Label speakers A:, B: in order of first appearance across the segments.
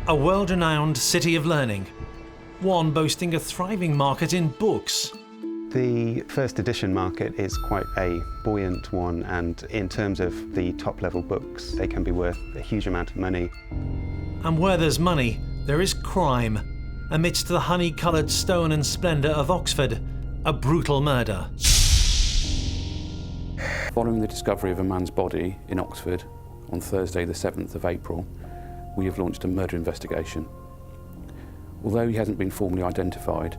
A: A world-renowned city of learning, one boasting a thriving market in books.
B: The first edition market is quite a buoyant one, and in terms of the top-level books, they can be worth a huge amount of money.
A: And where there's money, there is crime. Amidst the honey-coloured stone and splendour of Oxford, a brutal murder.
C: Following the discovery of a man's body in Oxford on Thursday the 7th of April, we have launched a murder investigation. Although he hasn't been formally identified,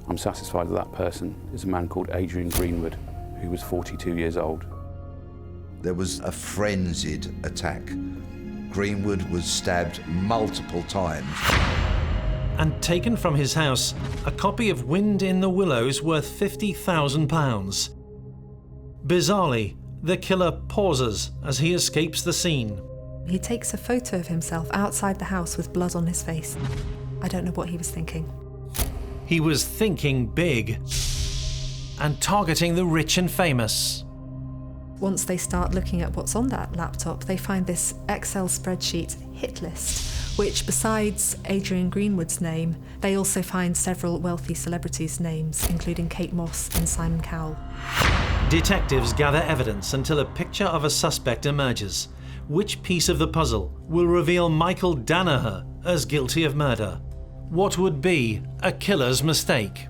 C: I'm satisfied that person is a man called Adrian Greenwood, who was 42 years old.
D: There was a frenzied attack. Greenwood was stabbed multiple times.
A: And taken from his house, a copy of Wind in the Willows worth £50,000. Bizarrely, the killer pauses as he escapes the scene.
E: He takes a photo of himself outside the house with blood on his face. I don't know what he was thinking.
A: He was thinking big and targeting the rich and famous.
E: Once they start looking at what's on that laptop, they find this Excel spreadsheet hit list, which besides Adrian Greenwood's name, they also find several wealthy celebrities' names, including Kate Moss and Simon Cowell.
A: Detectives gather evidence until a picture of a suspect emerges. Which piece of the puzzle will reveal Michael Danaher as guilty of murder? What would be a killer's mistake?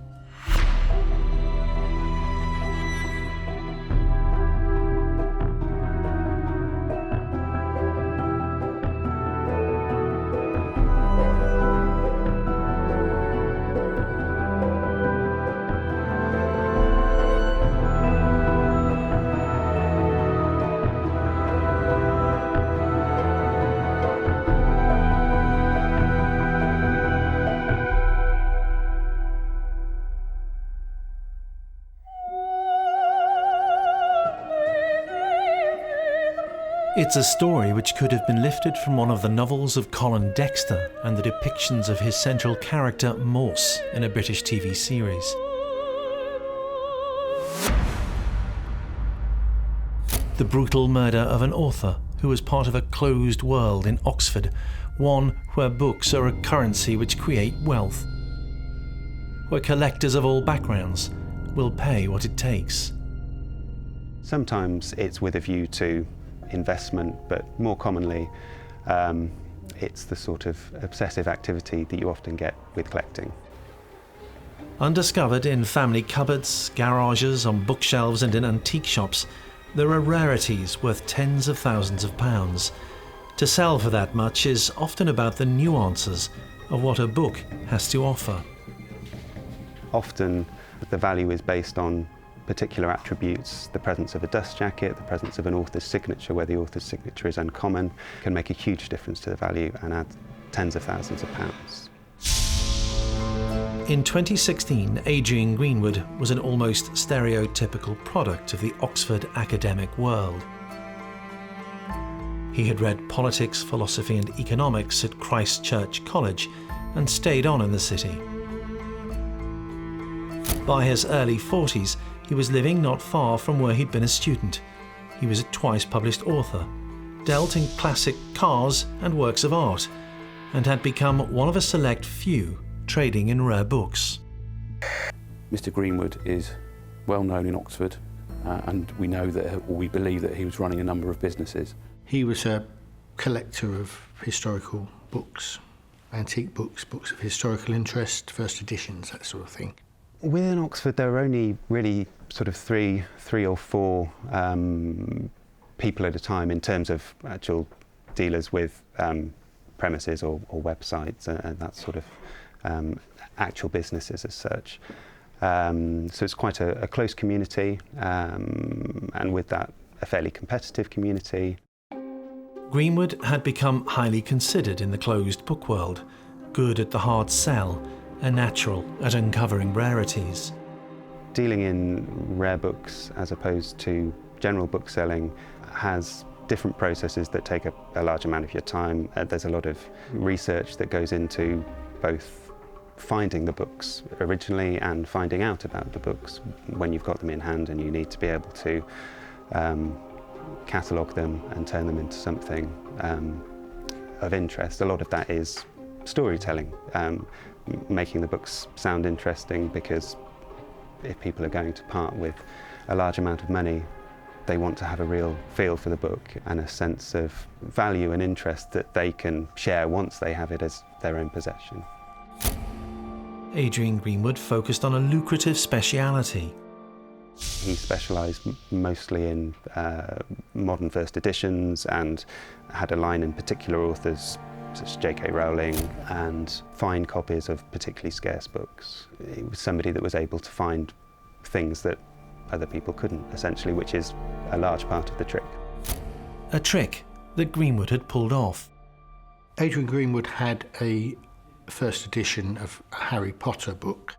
A: It's a story which could have been lifted from one of the novels of Colin Dexter and the depictions of his central character Morse in a British TV series. The brutal murder of an author who was part of a closed world in Oxford, one where books are a currency which create wealth, where collectors of all backgrounds will pay what it takes.
B: Sometimes it's with a view to investment, but more commonly it's the sort of obsessive activity that you often get with collecting.
A: Undiscovered in family cupboards, garages, on bookshelves and in antique shops, there are rarities worth tens of thousands of pounds. To sell for that much is often about the nuances of what a book has to offer.
B: Often the value is based on particular attributes. The presence of a dust jacket, the presence of an author's signature, where the author's signature is uncommon, can make a huge difference to the value and add tens of thousands of pounds.
A: In 2016, Adrian Greenwood was an almost stereotypical product of the Oxford academic world. He had read politics, philosophy and economics at Christ Church College and stayed on in the city. By his early 40s, he was living not far from where he'd been a student. He was a twice-published author, dealt in classic cars and works of art, and had become one of a select few trading in rare books.
C: Mr. Greenwood is well known in Oxford, and we know that, or we believe that he was running a number of businesses.
F: He was a collector of historical books, antique books, books of historical interest, first editions, that sort of thing.
B: Within Oxford, there are only really sort of three or four people at a time in terms of actual dealers with premises or websites and that sort of actual businesses as such. So it's quite a close community, and with that, a fairly competitive community.
A: Greenwood had become highly considered in the closed book world, good at the hard sell, a natural at uncovering rarities.
B: Dealing in rare books as opposed to general book selling has different processes that take a large amount of your time. There's a lot of research that goes into both finding the books originally and finding out about the books when you've got them in hand, and you need to be able to catalogue them and turn them into something of interest. A lot of that is storytelling, making the books sound interesting, because if people are going to part with a large amount of money, they want to have a real feel for the book and a sense of value and interest that they can share once they have it as their own possession.
A: Adrian Greenwood focused on a lucrative speciality.
B: He specialised mostly in modern first editions and had a line in particular authors such as J.K. Rowling, and fine copies of particularly scarce books. He was somebody that was able to find things that other people couldn't, essentially, which is a large part of the trick.
A: A trick that Greenwood had pulled off.
F: Adrian Greenwood had a first edition of a Harry Potter book.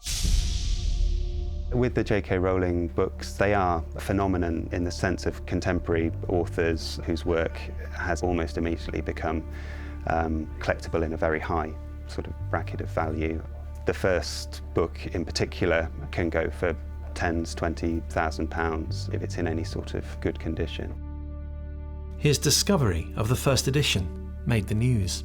B: With the J.K. Rowling books, they are a phenomenon in the sense of contemporary authors whose work has almost immediately become collectible in a very high sort of bracket of value. The first book in particular can go for tens, £20,000 if it's in any sort of good condition.
A: His discovery of the first edition made the news.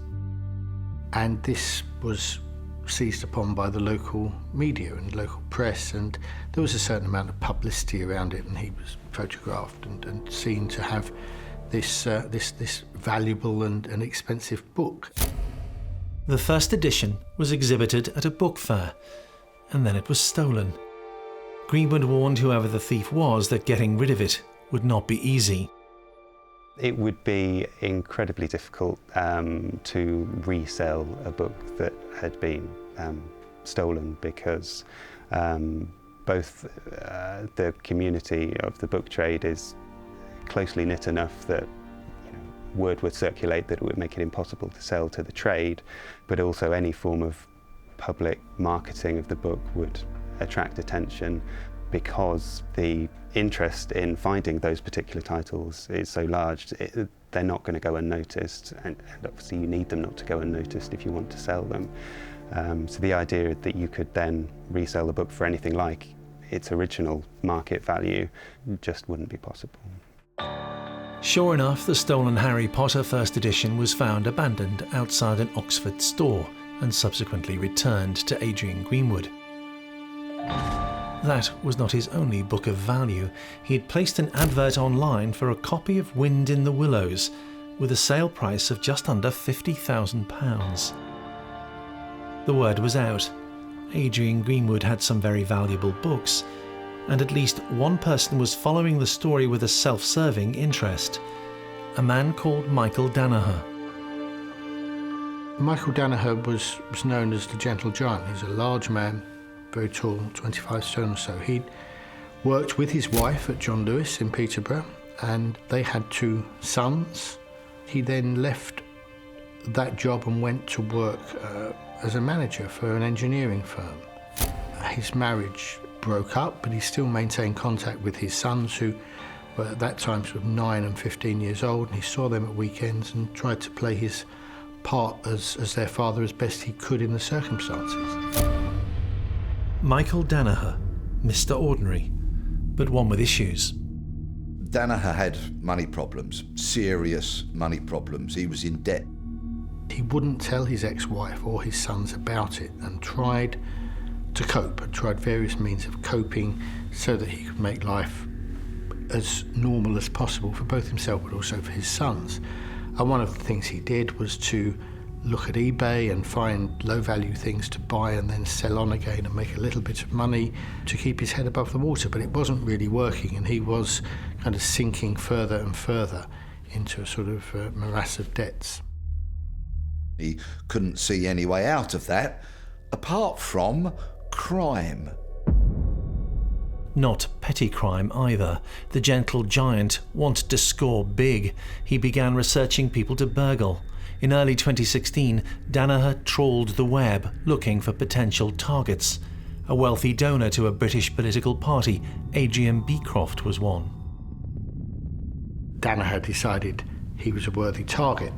F: And this was seized upon by the local media and local press, and there was a certain amount of publicity around it, and he was photographed and seen to have this valuable and expensive book.
A: The first edition was exhibited at a book fair, and then it was stolen. Greenwood warned whoever the thief was that getting rid of it would not be easy.
B: It would be incredibly difficult to resell a book that had been stolen, because both the community of the book trade is closely knit enough that word would circulate that it would make it impossible to sell to the trade, but also any form of public marketing of the book would attract attention, because the interest in finding those particular titles is so large. They're not going to go unnoticed, and obviously you need them not to go unnoticed if you want to sell them. So the idea that you could then resell the book for anything like its original market value just wouldn't be possible.
A: Sure enough, the stolen Harry Potter first edition was found abandoned outside an Oxford store and subsequently returned to Adrian Greenwood. That was not his only book of value. He had placed an advert online for a copy of Wind in the Willows, with a sale price of just under £50,000. The word was out. Adrian Greenwood had some very valuable books, and at least one person was following the story with a self-serving interest. A man called Michael Danaher.
F: Michael Danaher was known as the Gentle Giant. He's a large man, very tall, 25 stone or so. He'd worked with his wife at John Lewis in Peterborough, and they had 2 sons. He then left that job and went to work as a manager for an engineering firm. His marriage broke up, but he still maintained contact with his sons, who were at that time sort of 9 and 15 years old, and he saw them at weekends and tried to play his part as their father as best he could in the circumstances.
A: Michael Danaher, Mr. Ordinary, but one with issues.
D: Danaher had money problems, serious money problems. He was in debt.
F: He wouldn't tell his ex-wife or his sons about it, and tried to cope, and tried various means of coping so that he could make life as normal as possible for both himself but also for his sons. And one of the things he did was to look at eBay and find low-value things to buy and then sell on again and make a little bit of money to keep his head above the water. But it wasn't really working, and he was kind of sinking further and further into a sort of morass of debts.
D: He couldn't see any way out of that, apart from crime.
A: Not petty crime either. The Gentle Giant wanted to score big. He began researching people to burgle. In early 2016, Danaher trawled the web looking for potential targets. A wealthy donor to a British political party, Adrian Beecroft, was one.
F: Danaher decided he was a worthy target,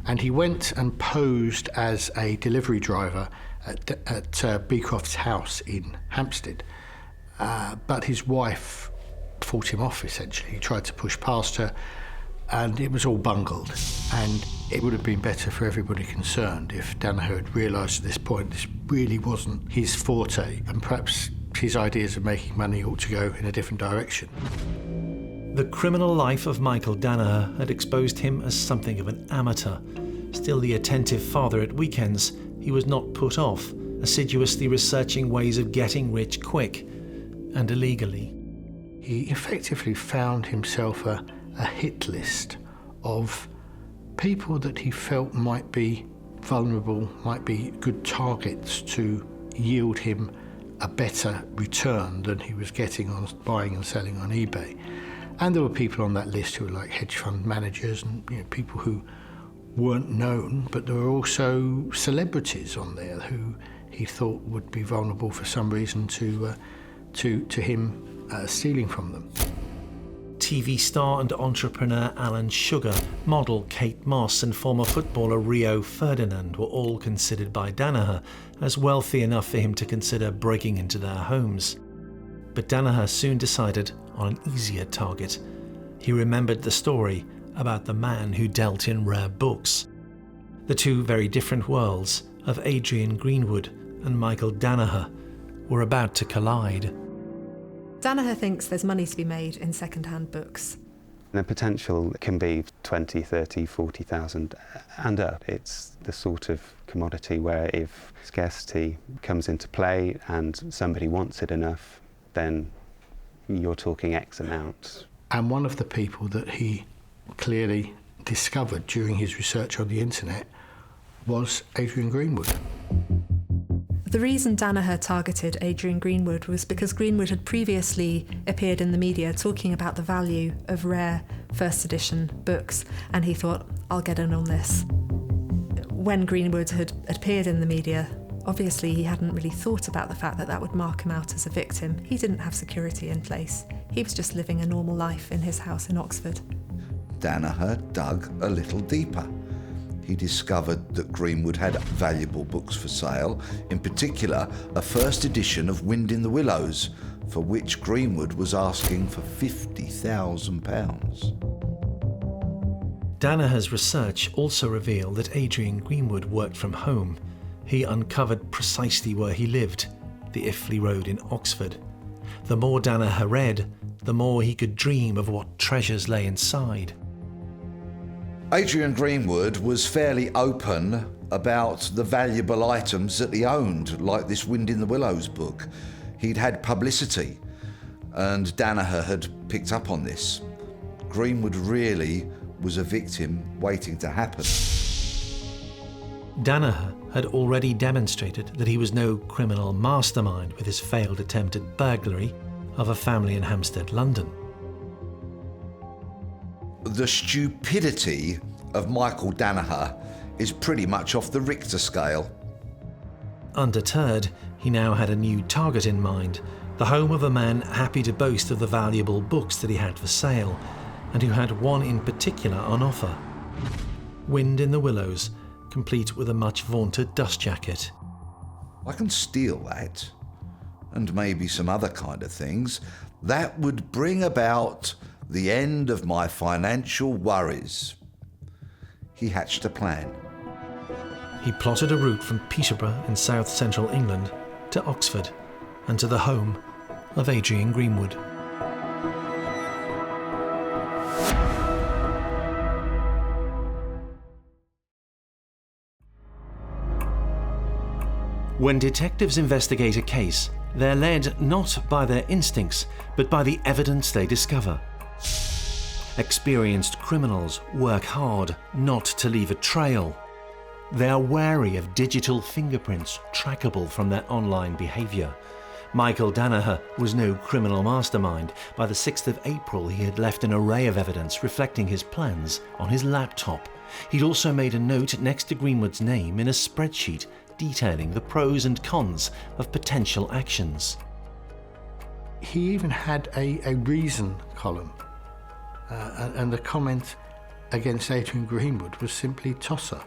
F: and he went and posed as a delivery driver at Beecroft's house in Hampstead. But his wife fought him off, essentially. He tried to push past her, and it was all bungled. And It would have been better for everybody concerned if Danaher had realised at this point this really wasn't his forte, and perhaps his ideas of making money ought to go in a different direction.
A: The criminal life of Michael Danaher had exposed him as something of an amateur. Still the attentive father at weekends, he was not put off, assiduously researching ways of getting rich quick and illegally.
F: He effectively found himself a hit list of people that he felt might be vulnerable, might be good targets to yield him a better return than he was getting on buying and selling on eBay. And there were people on that list who were like hedge fund managers and people who weren't known, but there were also celebrities on there who he thought would be vulnerable for some reason to him stealing from them.
A: TV star and entrepreneur Alan Sugar, model Kate Moss and former footballer Rio Ferdinand were all considered by Danaher as wealthy enough for him to consider breaking into their homes. But Danaher soon decided on an easier target. He remembered the story about the man who dealt in rare books. The two very different worlds of Adrian Greenwood and Michael Danaher were about to collide.
E: Danaher thinks there's money to be made in second-hand books.
B: The potential can be 20, 30, 40,000 and up. It's the sort of commodity where if scarcity comes into play and somebody wants it enough, then you're talking X amount.
F: And one of the people that he clearly discovered during his research on the internet was Adrian Greenwood.
E: The reason Danaher targeted Adrian Greenwood was because Greenwood had previously appeared in the media talking about the value of rare first edition books, and he thought, I'll get in on this. When Greenwood had appeared in the media, obviously he hadn't really thought about the fact that that would mark him out as a victim. He didn't have security in place. He was just living a normal life in his house in Oxford.
D: Danaher dug a little deeper. He discovered that Greenwood had valuable books for sale, in particular a first edition of Wind in the Willows, for which Greenwood was asking for £50,000.
A: Danaher's research also revealed that Adrian Greenwood worked from home. He uncovered precisely where he lived, the Iffley Road in Oxford. The more Danaher read, the more he could dream of what treasures lay inside.
D: Adrian Greenwood was fairly open about the valuable items that he owned, like this Wind in the Willows book. He'd had publicity, and Danaher had picked up on this. Greenwood really was a victim waiting to happen.
A: Danaher had already demonstrated that he was no criminal mastermind with his failed attempt at burglary of a family in Hampstead, London.
D: The stupidity of Michael Danaher is pretty much off the Richter scale.
A: Undeterred, he now had a new target in mind, the home of a man happy to boast of the valuable books that he had for sale, and who had one in particular on offer. Wind in the Willows, complete with a much vaunted dust jacket.
D: I can steal that, and maybe some other kind of things. That would bring about the end of my financial worries. He hatched a plan.
A: He plotted a route from Peterborough in south-central England to Oxford and to the home of Adrian Greenwood. When detectives investigate a case, they're led not by their instincts, but by the evidence they discover. Experienced criminals work hard not to leave a trail. They are wary of digital fingerprints trackable from their online behaviour. Michael Danaher was no criminal mastermind. By the 6th of April, he had left an array of evidence reflecting his plans on his laptop. He'd also made a note next to Greenwood's name in a spreadsheet detailing the pros and cons of potential actions.
F: He even had a reason column, and the comment against Adrian Greenwood was simply tosser.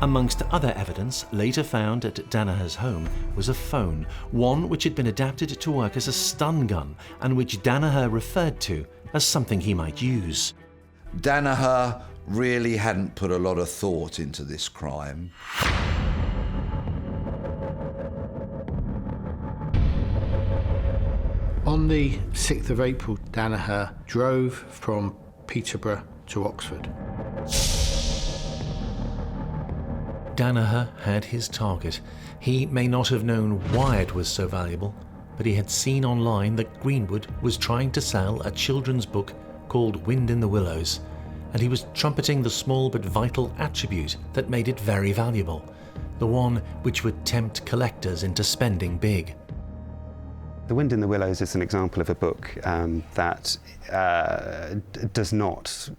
A: Amongst other evidence later found at Danaher's home was a phone, one which had been adapted to work as a stun gun and which Danaher referred to as something he might use.
D: Danaher really hadn't put a lot of thought into this crime.
F: On the 6th of April, Danaher drove from Peterborough to Oxford.
A: Danaher had his target. He may not have known why it was so valuable, but he had seen online that Greenwood was trying to sell a children's book called Wind in the Willows, and he was trumpeting the small but vital attribute that made it very valuable, the one which would tempt collectors into spending big.
B: The Wind in the Willows is an example of a book that does not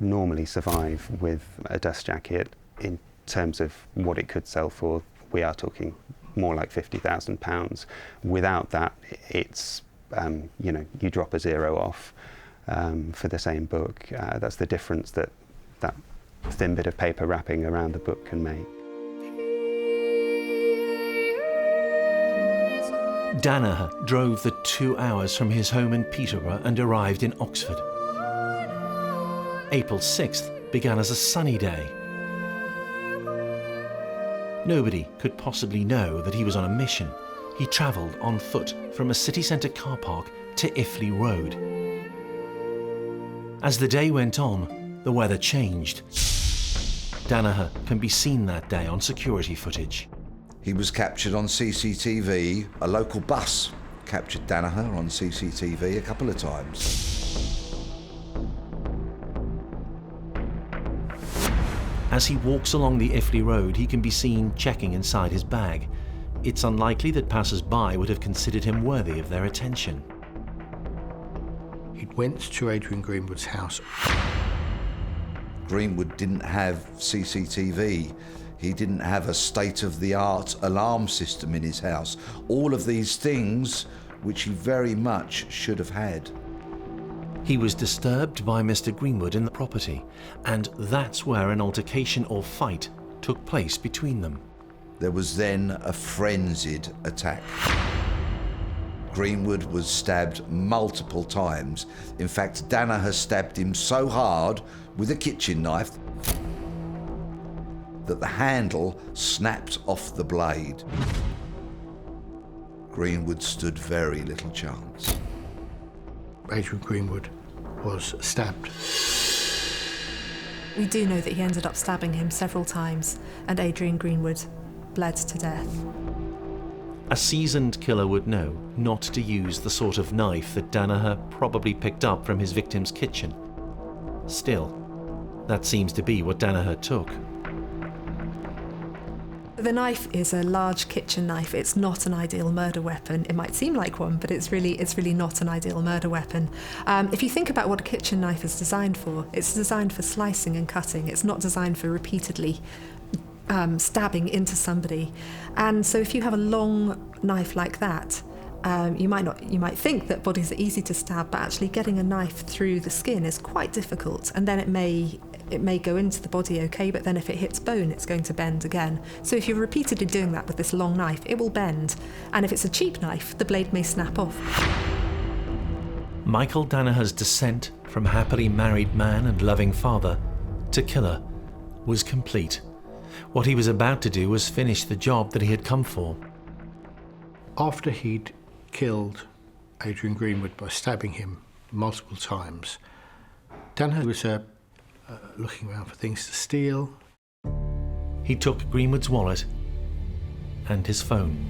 B: normally survive with a dust jacket in terms of what it could sell for. We are talking more like £50,000. Without that, it's, you drop a zero off for the same book. That's the difference that thin bit of paper wrapping around the book can make.
A: Danaher drove the 2 hours from his home in Peterborough and arrived in Oxford. April 6th began as a sunny day. Nobody could possibly know that he was on a mission. He travelled on foot from a city centre car park to Iffley Road. As the day went on, the weather changed. Danaher can be seen that day on security footage.
D: He was captured on CCTV. A local bus captured Danaher on CCTV a couple of times.
A: As he walks along the Iffley Road, he can be seen checking inside his bag. It's unlikely that passers-by would have considered him worthy of their attention.
F: He went to Adrian Greenwood's house.
D: Greenwood didn't have CCTV. He didn't have a state-of-the-art alarm system in his house. All of these things which he very much should have had.
A: He was disturbed by Mr. Greenwood in the property, and that's where an altercation or fight took place between them.
D: There was then a frenzied attack. Greenwood was stabbed multiple times. In fact, Danaher stabbed him so hard with a kitchen knife that the handle snapped off the blade. Greenwood stood very little chance.
F: Adrian Greenwood was stabbed.
E: We do know that he ended up stabbing him several times, and Adrian Greenwood bled to death.
A: A seasoned killer would know not to use the sort of knife that Danaher probably picked up from his victim's kitchen. Still, that seems to be what Danaher took.
E: The knife is a large kitchen knife. It's not an ideal murder weapon. It might seem like one, but it's really not an ideal murder weapon. If you think about what a kitchen knife is designed for, it's designed for slicing and cutting. It's not designed for repeatedly stabbing into somebody. And so if you have a long knife like that, you might think that bodies are easy to stab, but actually getting a knife through the skin is quite difficult. And then it may go into the body okay, but then if it hits bone, it's going to bend again. So if you're repeatedly doing that with this long knife, it will bend. And if it's a cheap knife, the blade may snap off.
A: Michael Danaher's descent from happily married man and loving father to killer was complete. What he was about to do was finish the job that he had come for.
F: After he'd killed Adrian Greenwood by stabbing him multiple times, Danaher was looking around for things to steal.
A: He took Greenwood's wallet and his phone.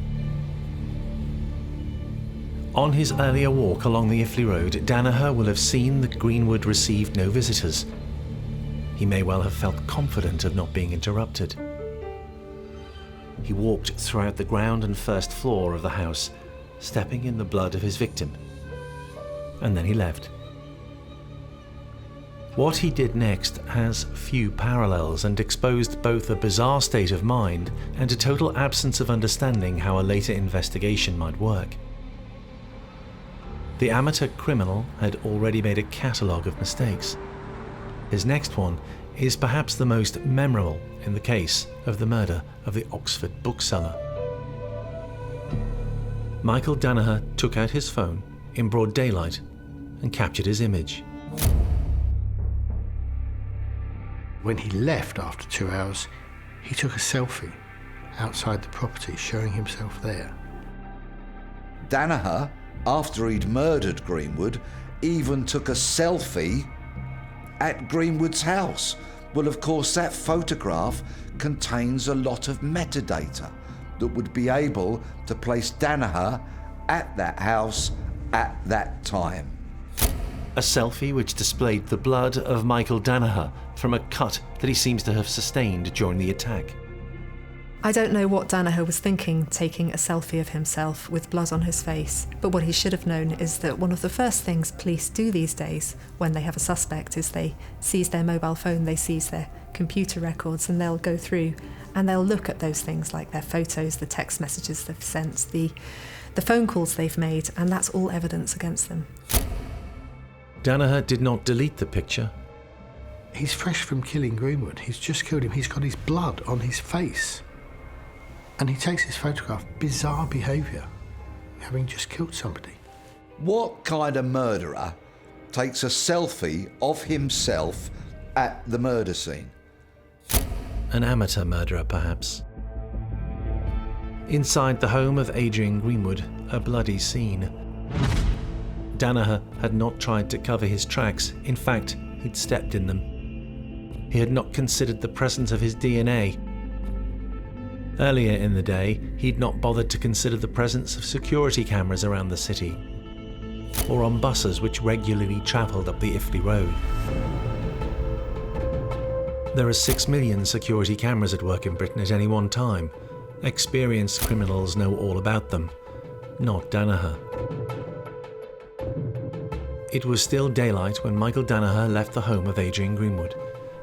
A: On his earlier walk along the Iffley Road, Danaher will have seen that Greenwood received no visitors. He may well have felt confident of not being interrupted. He walked throughout the ground and first floor of the house, stepping in the blood of his victim. And then he left. What he did next has few parallels and exposed both a bizarre state of mind and a total absence of understanding how a later investigation might work. The amateur criminal had already made a catalogue of mistakes. His next one is perhaps the most memorable in the case of the murder of the Oxford bookseller. Michael Danaher took out his phone in broad daylight and captured his image.
F: When he left after 2 hours, he took a selfie outside the property, showing himself there.
D: Danaher, after he'd murdered Greenwood, even took a selfie at Greenwood's house. Well, of course, that photograph contains a lot of metadata that would be able to place Danaher at that house at that time.
A: A selfie which displayed the blood of Michael Danaher from a cut that he seems to have sustained during the attack.
E: I don't know what Danaher was thinking taking a selfie of himself with blood on his face, but what he should have known is that one of the first things police do these days when they have a suspect is they seize their mobile phone, they seize their computer records, and they'll go through and they'll look at those things like their photos, the text messages they've sent, the phone calls they've made, and that's all evidence against them.
A: Danaher did not delete the picture.
F: He's fresh from killing Greenwood. He's just killed him. He's got his blood on his face. And he takes his photograph. Bizarre behaviour, having just killed somebody.
D: What kind of murderer takes a selfie of himself at the murder scene?
A: An amateur murderer, perhaps. Inside the home of Adrian Greenwood, a bloody scene. Danaher had not tried to cover his tracks. In fact, he'd stepped in them. He had not considered the presence of his DNA. Earlier in the day, he'd not bothered to consider the presence of security cameras around the city, or on buses which regularly travelled up the Iffley Road. There are 6 million security cameras at work in Britain at any one time. Experienced criminals know all about them, not Danaher. It was still daylight when Michael Danaher left the home of Adrian Greenwood.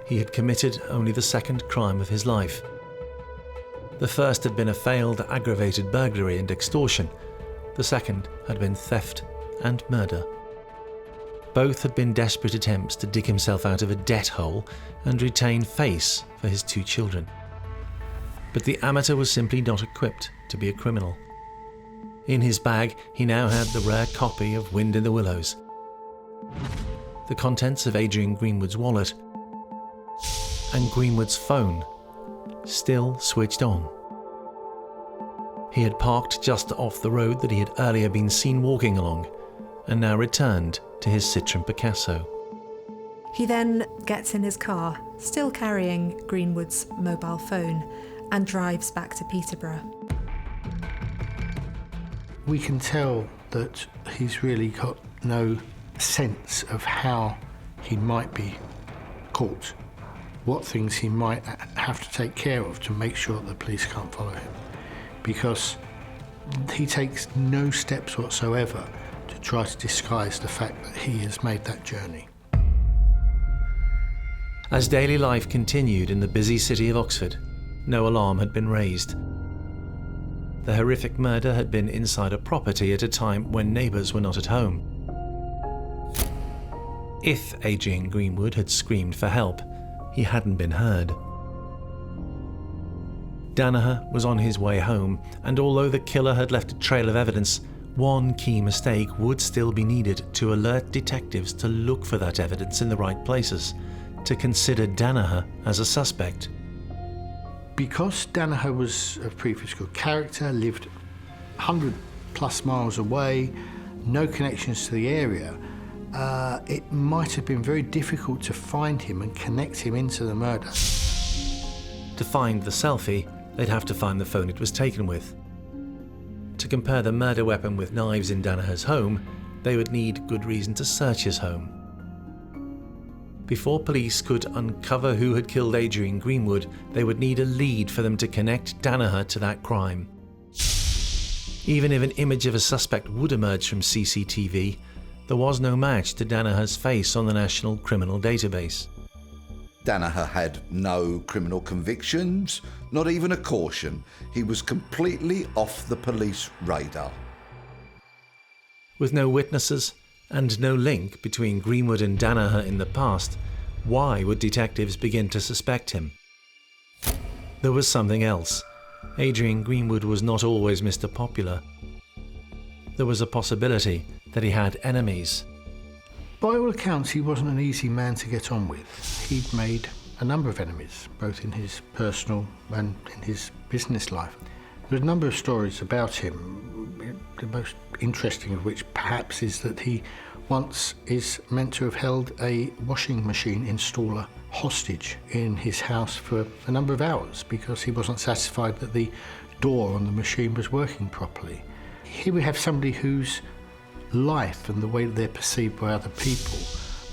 A: He had committed only the second crime of his life. The first had been a failed aggravated burglary and extortion. The second had been theft and murder. Both had been desperate attempts to dig himself out of a debt hole and retain face for his 2 children. But the amateur was simply not equipped to be a criminal. In his bag, he now had the rare copy of Wind in the Willows, the contents of Adrian Greenwood's wallet, and Greenwood's phone, still switched on. He had parked just off the road that he had earlier been seen walking along, and now returned to his Citroën Picasso.
E: He then gets in his car, still carrying Greenwood's mobile phone, and drives back to Peterborough.
F: We can tell that he's really got no sense of how he might be caught, what things he might have to take care of to make sure that the police can't follow him, because he takes no steps whatsoever to try to disguise the fact that he has made that journey.
A: As daily life continued in the busy city of Oxford, no alarm had been raised. The horrific murder had been inside a property at a time when neighbours were not at home. If Adrian Greenwood had screamed for help, he hadn't been heard. Danaher was on his way home, and although the killer had left a trail of evidence, one key mistake would still be needed to alert detectives to look for that evidence in the right places, to consider Danaher as a suspect.
F: Because Danaher was a pre-physical character, lived 100+ miles away, no connections to the area, it might have been very difficult to find him and connect him into the murder.
A: To find the selfie, they'd have to find the phone it was taken with. To compare the murder weapon with knives in Danaher's home, they would need good reason to search his home. Before police could uncover who had killed Adrian Greenwood, they would need a lead for them to connect Danaher to that crime. Even if an image of a suspect would emerge from CCTV, there was no match to Danaher's face on the National Criminal Database.
D: Danaher had no criminal convictions, not even a caution. He was completely off the police radar.
A: With no witnesses and no link between Greenwood and Danaher in the past, why would detectives begin to suspect him? There was something else. Adrian Greenwood was not always Mr. Popular. There was a possibility that he had enemies.
F: By all accounts, he wasn't an easy man to get on with. He'd made a number of enemies, both in his personal and in his business life. There's a number of stories about him, the most interesting of which perhaps is that he once is meant to have held a washing machine installer hostage in his house for a number of hours because he wasn't satisfied that the door on the machine was working properly. Here we have somebody whose life and the way that they're perceived by other people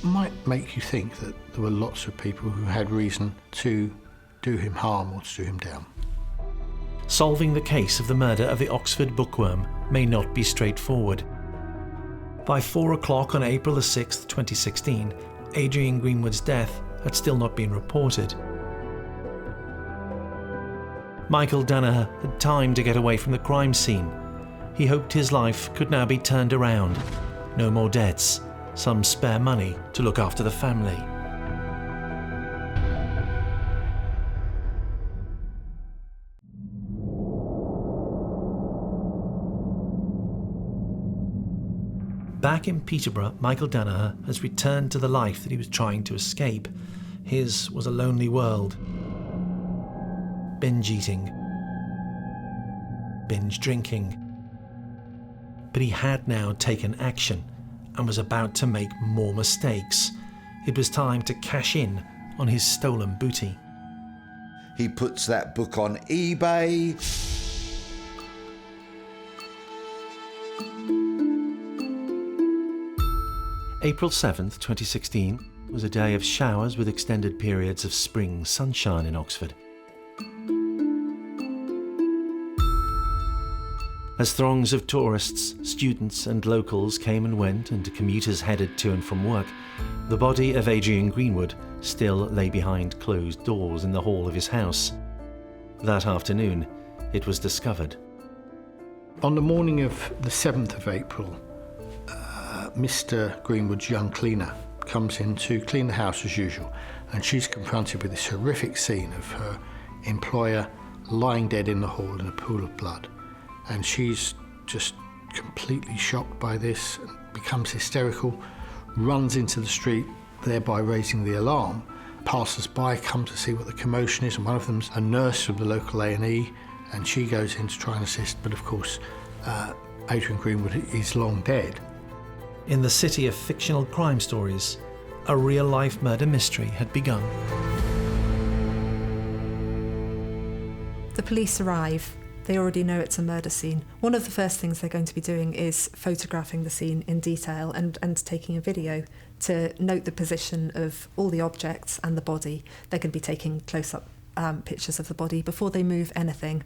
F: might make you think that there were lots of people who had reason to do him harm or to do him down.
A: Solving the case of the murder of the Oxford bookworm may not be straightforward. By 4 o'clock on April the 6th, 2016, Adrian Greenwood's death had still not been reported. Michael Danaher had time to get away from the crime scene. He hoped his life could now be turned around. No more debts, some spare money to look after the family. Back in Peterborough, Michael Danaher has returned to the life that he was trying to escape. His was a lonely world. Binge eating. Binge drinking. But he had now taken action and was about to make more mistakes. It was time to cash in on his stolen booty.
D: He puts that book on eBay.
A: April 7th, 2016 was a day of showers with extended periods of spring sunshine in Oxford. As throngs of tourists, students and locals came and went and commuters headed to and from work, the body of Adrian Greenwood still lay behind closed doors in the hall of his house. That afternoon, it was discovered.
F: On the morning of the 7th of April, Mr. Greenwood's young cleaner comes in to clean the house as usual, and she's confronted with this horrific scene of her employer lying dead in the hall in a pool of blood. And she's just completely shocked by this, and becomes hysterical, runs into the street, thereby raising the alarm. Passers-by come to see what the commotion is, and one of them's a nurse from the local A&E, and she goes in to try and assist, but of course, Adrian Greenwood is long dead.
A: In the city of fictional crime stories, a real-life murder mystery had begun.
E: The police arrive. They already know it's a murder scene. One of the first things they're going to be doing is photographing the scene in detail and taking a video to note the position of all the objects and the body. They're going to be taking close-up pictures of the body before they move anything.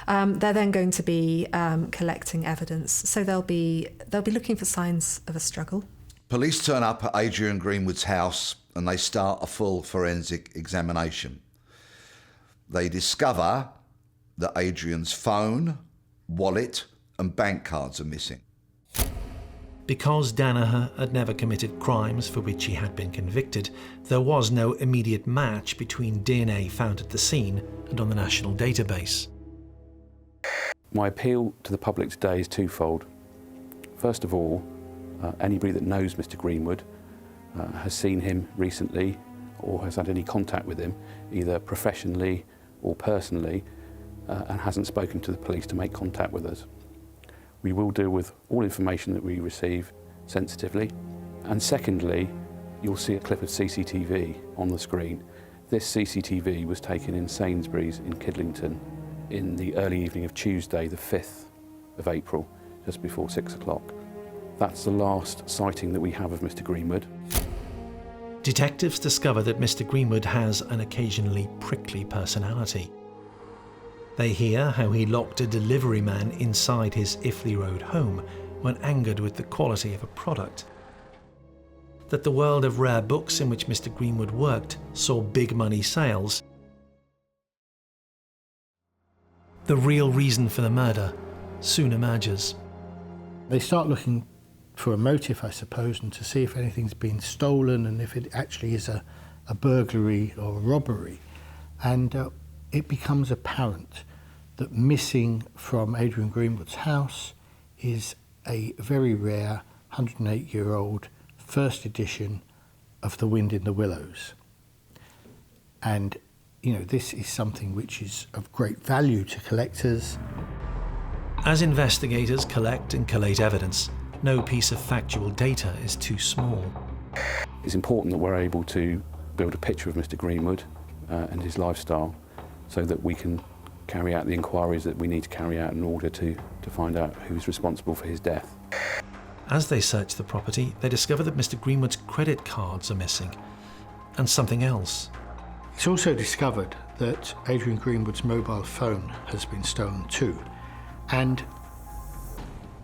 E: They're then going to be collecting evidence. So they'll be looking for signs of a struggle.
D: Police turn up at Adrian Greenwood's house and they start a full forensic examination. They discover that Adrian's phone, wallet and bank cards are missing.
A: Because Danaher had never committed crimes for which he had been convicted, there was no immediate match between DNA found at the scene and on the national database.
C: My appeal to the public today is twofold. First of all, anybody that knows Mr. Greenwood, has seen him recently or has had any contact with him, either professionally or personally, and hasn't spoken to the police to make contact with us. We will deal with all information that we receive sensitively. And secondly, you'll see a clip of CCTV on the screen. This CCTV was taken in Sainsbury's in Kidlington in the early evening of Tuesday, the 5th of April, just before 6 o'clock. That's the last sighting that we have of Mr. Greenwood.
A: Detectives discover that Mr. Greenwood has an occasionally prickly personality. They hear how he locked a delivery man inside his Iffley Road home when angered with the quality of a product. That the world of rare books in which Mr. Greenwood worked saw big money sales. The real reason for the murder soon emerges.
F: They start looking for a motive, I suppose, and to see if anything's been stolen and if it actually is a burglary or a robbery. And it becomes apparent that missing from Adrian Greenwood's house is a very rare 108-year-old first edition of The Wind in the Willows. And, this is something which is of great value to collectors.
A: As investigators collect and collate evidence, no piece of factual data is too small.
C: It's important that we're able to build a picture of Mr. Greenwood and his lifestyle so that we can carry out the inquiries that we need to carry out in order to find out who's responsible for his death.
A: As they search the property, they discover that Mr. Greenwood's credit cards are missing, and something else.
F: It's also discovered that Adrian Greenwood's mobile phone has been stolen too. And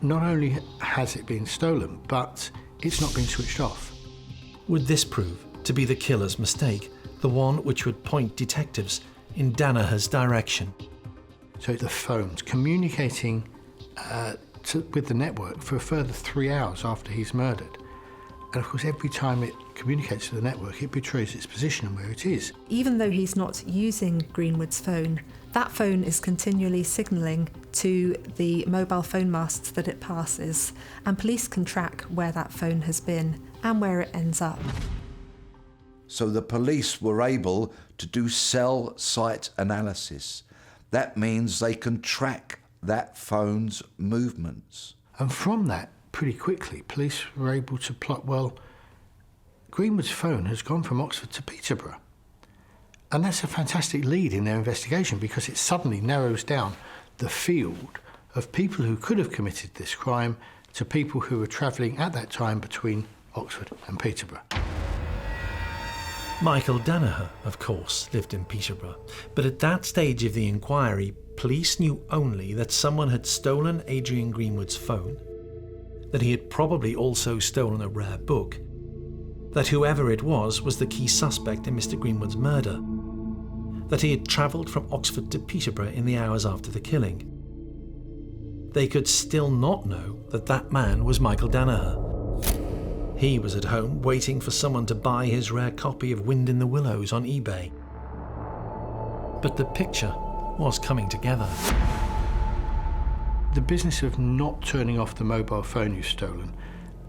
F: not only has it been stolen, but it's not been switched off.
A: Would this prove to be the killer's mistake, the one which would point detectives in Danaher's direction?
F: So the phone's communicating with the network for a further 3 hours after he's murdered. And of course, every time it communicates to the network, it betrays its position and where it is.
E: Even though he's not using Greenwood's phone, that phone is continually signalling to the mobile phone masts that it passes, and police can track where that phone has been and where it ends up.
D: So the police were able to do cell site analysis. That means they can track that phone's movements.
F: And from that, pretty quickly, police were able to plot, well, Greenwood's phone has gone from Oxford to Peterborough. And that's a fantastic lead in their investigation because it suddenly narrows down the field of people who could have committed this crime to people who were travelling at that time between Oxford and Peterborough.
A: Michael Danaher, of course, lived in Peterborough, but at that stage of the inquiry, police knew only that someone had stolen Adrian Greenwood's phone, that he had probably also stolen a rare book, that whoever it was the key suspect in Mr. Greenwood's murder, that he had travelled from Oxford to Peterborough in the hours after the killing. They could still not know that that man was Michael Danaher. He was at home waiting for someone to buy his rare copy of Wind in the Willows on eBay. But the picture was coming together.
F: The business of not turning off the mobile phone you've stolen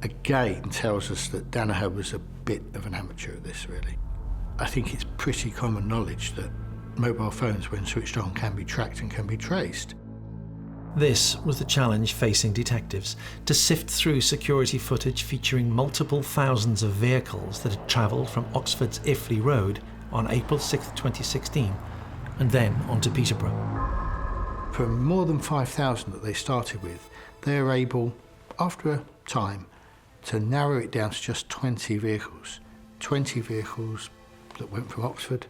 F: again tells us that Danaher was a bit of an amateur at this, really. I think it's pretty common knowledge that mobile phones, when switched on, can be tracked and can be traced.
A: This was the challenge facing detectives, to sift through security footage featuring multiple thousands of vehicles that had travelled from Oxford's Iffley Road on April 6, 2016, and then on to Peterborough.
F: From more than 5,000 that they started with, they are able, after a time, to narrow it down to just 20 vehicles. 20 vehicles that went from Oxford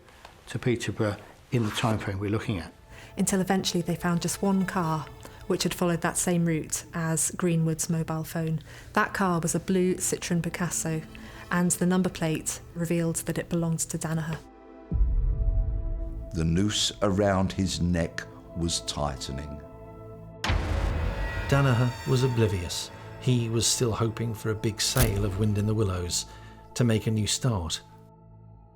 F: to Peterborough in the time frame we're looking at.
E: Until eventually they found just one car which had followed that same route as Greenwood's mobile phone. That car was a blue Citroën Picasso, and the number plate revealed that it belonged to Danaher.
D: The noose around his neck was tightening.
A: Danaher was oblivious. He was still hoping for a big sale of Wind in the Willows, to make a new start.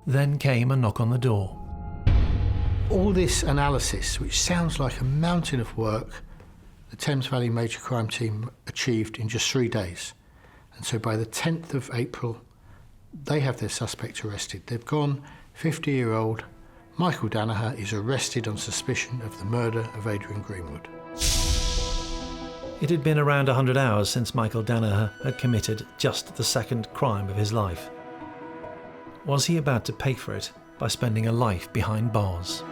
A: Then came a knock on the door.
F: All this analysis, which sounds like a mountain of work, the Thames Valley Major Crime Team achieved in just 3 days. And so by the 10th of April, they have their suspect arrested. They've gone 50-year-old Michael Danaher is arrested on suspicion of the murder of Adrian Greenwood.
A: It had been around 100 hours since Michael Danaher had committed just the second crime of his life. Was he about to pay for it by spending a life behind bars?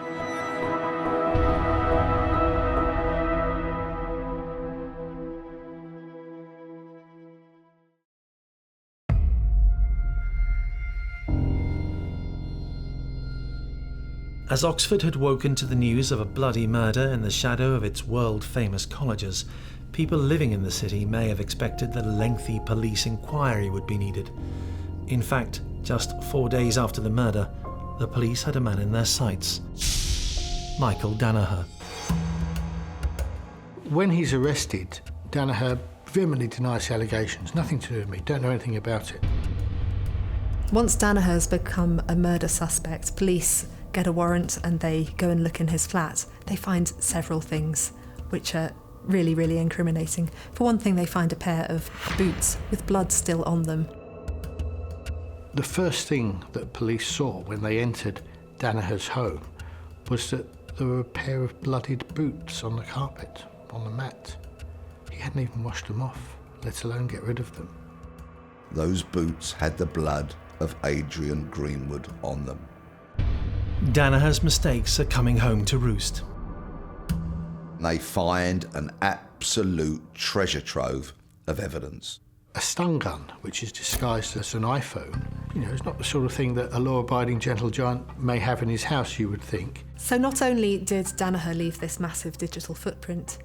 A: As Oxford had woken to the news of a bloody murder in the shadow of its world-famous colleges, people living in the city may have expected that a lengthy police inquiry would be needed. In fact, just 4 days after the murder, the police had a man in their sights. Michael Danaher.
F: When he's arrested, Danaher vehemently denies the allegations. Nothing to do with me, don't know anything about it.
E: Once Danaher's become a murder suspect, police get a warrant and they go and look in his flat. They find several things which are really, really incriminating. For one thing, they find a pair of boots with blood still on them.
F: The first thing that police saw when they entered Danaher's home was that there were a pair of bloodied boots on the carpet, on the mat. He hadn't even washed them off, let alone get rid of them.
D: Those boots had the blood of Adrian Greenwood on them.
A: Danaher's mistakes are coming home to roost.
D: They find an absolute treasure trove of evidence.
F: A stun gun, which is disguised as an iPhone, is not the sort of thing that a law-abiding gentle giant may have in his house, you would think.
E: So not only did Danaher leave this massive digital footprint,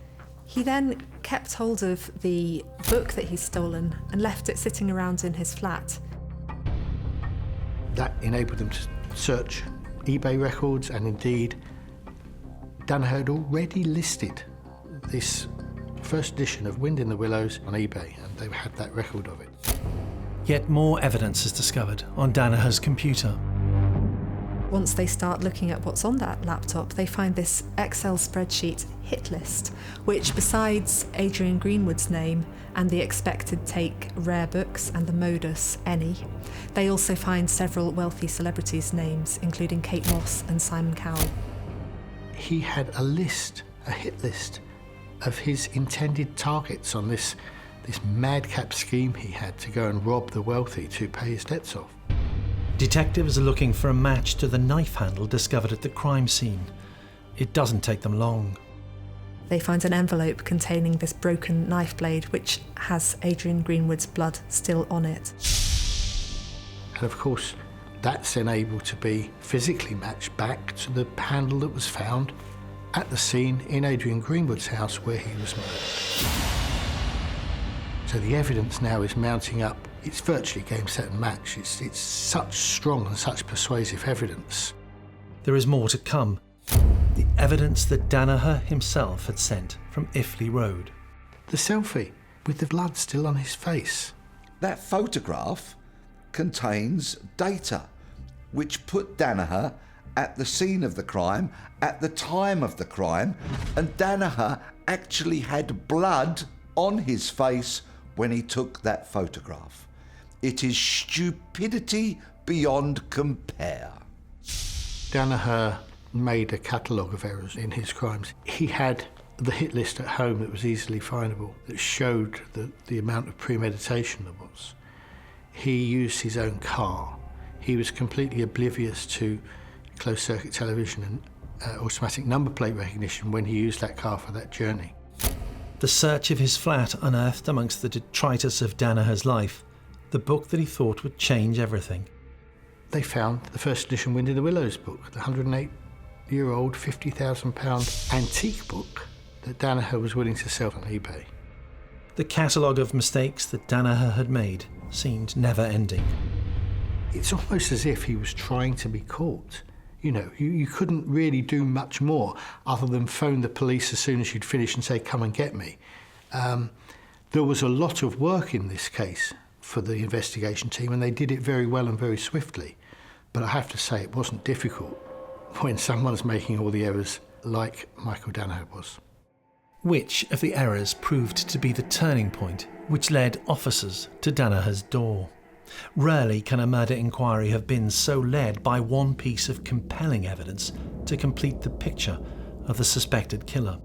E: he then kept hold of the book that he'd stolen and left it sitting around in his flat.
F: That enabled them to search eBay records, and indeed, Danaher had already listed this first edition of Wind in the Willows on eBay, and they had that record of it.
A: Yet more evidence is discovered on Danaher's computer.
E: Once they start looking at what's on that laptop, they find this Excel spreadsheet hit list, which besides Adrian Greenwood's name and the expected take rare books and the modus any, they also find several wealthy celebrities' names, including Kate Moss and Simon Cowell.
F: He had a list, a hit list, of his intended targets on this madcap scheme he had to go and rob the wealthy to pay his debts off.
A: Detectives are looking for a match to the knife handle discovered at the crime scene. It doesn't take them long.
E: They find an envelope containing this broken knife blade, which has Adrian Greenwood's blood still on it.
F: And of course, that's then able to be physically matched back to the handle that was found at the scene in Adrian Greenwood's house where he was murdered. So the evidence now is mounting up. It's virtually game, set and match. It's such strong and such persuasive evidence.
A: There is more to come. The evidence that Danaher himself had sent from Iffley Road.
F: The selfie with the blood still on his face.
D: That photograph contains data which put Danaher at the scene of the crime, at the time of the crime, and Danaher actually had blood on his face when he took that photograph. It is stupidity beyond compare.
F: Danaher made a catalogue of errors in his crimes. He had the hit list at home that was easily findable, that showed the amount of premeditation there was. He used his own car. He was completely oblivious to closed-circuit television and automatic number plate recognition when he used that car for that journey.
A: The search of his flat unearthed amongst the detritus of Danaher's life the book that he thought would change everything.
F: They found the first edition Wind in the Willows book, the 108-year-old, £50,000 antique book that Danaher was willing to sell on eBay.
A: The catalogue of mistakes that Danaher had made seemed never-ending.
F: It's almost as if he was trying to be caught. You couldn't really do much more other than phone the police as soon as you'd finish and say, come and get me. There was a lot of work in this case for the investigation team, and they did it very well and very swiftly. But I have to say it wasn't difficult when someone's making all the errors like Michael Danaher was.
A: Which of the errors proved to be the turning point which led officers to Danaher's door? Rarely can a murder inquiry have been so led by one piece of compelling evidence to complete the picture of the suspected killer.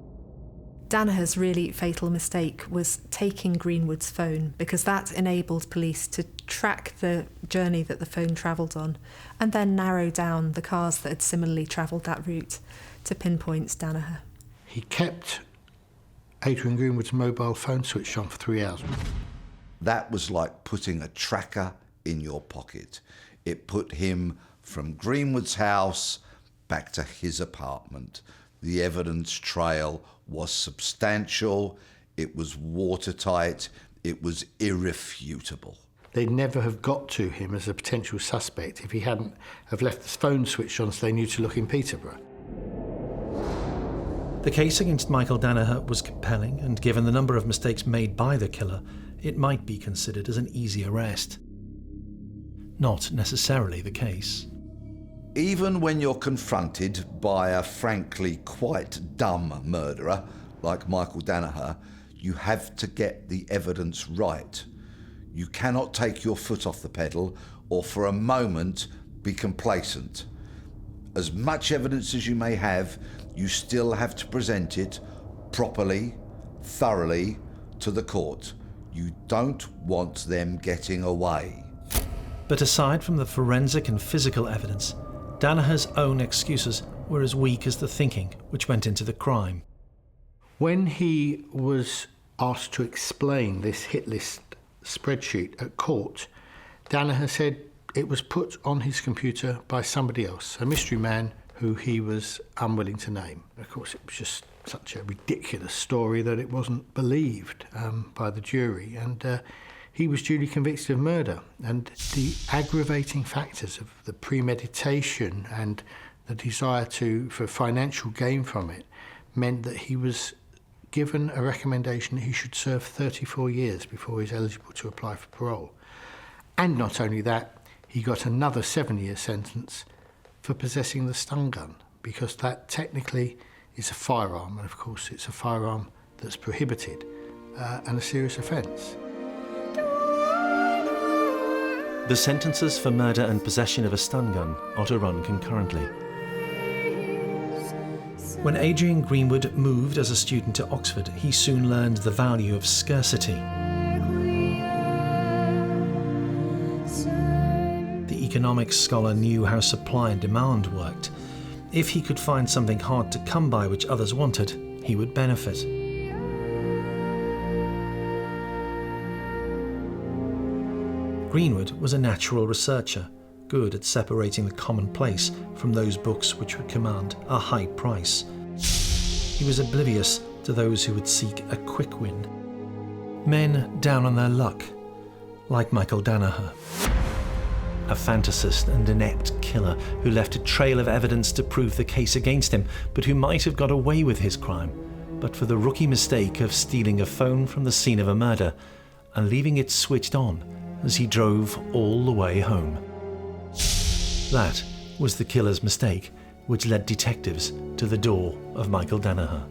E: Danaher's really fatal mistake was taking Greenwood's phone, because that enabled police to track the journey that the phone travelled on and then narrow down the cars that had similarly travelled that route to pinpoint Danaher.
F: He kept Adrian Greenwood's mobile phone switched on for 3 hours.
D: That was like putting a tracker in your pocket. It put him from Greenwood's house back to his apartment. The evidence trail was substantial, it was watertight, it was irrefutable.
F: They'd never have got to him as a potential suspect if he hadn't have left the phone switched on so they knew to look in Peterborough.
A: The case against Michael Danaher was compelling, and given the number of mistakes made by the killer, it might be considered as an easy arrest. Not necessarily the case.
D: Even when you're confronted by a frankly quite dumb murderer like Michael Danaher, you have to get the evidence right. You cannot take your foot off the pedal or for a moment be complacent. As much evidence as you may have, you still have to present it properly, thoroughly to the court. You don't want them getting away.
A: But aside from the forensic and physical evidence, Danaher's own excuses were as weak as the thinking which went into the crime.
F: When he was asked to explain this hit list spreadsheet at court, Danaher said it was put on his computer by somebody else, a mystery man who he was unwilling to name. Of course, it was just such a ridiculous story that it wasn't believed by the jury, and he was duly convicted of murder. And the aggravating factors of the premeditation and the desire for financial gain from it meant that he was given a recommendation that he should serve 34 years before he was eligible to apply for parole. And not only that, he got another 7-year sentence for possessing the stun gun, because that technically is a firearm, and of course it's a firearm that's prohibited and a serious offence.
A: The sentences for murder and possession of a stun gun are to run concurrently. When Adrian Greenwood moved as a student to Oxford, he soon learned the value of scarcity. The economics scholar knew how supply and demand worked. If he could find something hard to come by which others wanted, he would benefit. Greenwood was a natural researcher, good at separating the commonplace from those books which would command a high price. He was oblivious to those who would seek a quick win. Men down on their luck, like Michael Danaher. A fantasist and inept killer who left a trail of evidence to prove the case against him, but who might have got away with his crime, but for the rookie mistake of stealing a phone from the scene of a murder and leaving it switched on as he drove all the way home. That was the killer's mistake, which led detectives to the door of Michael Danaher.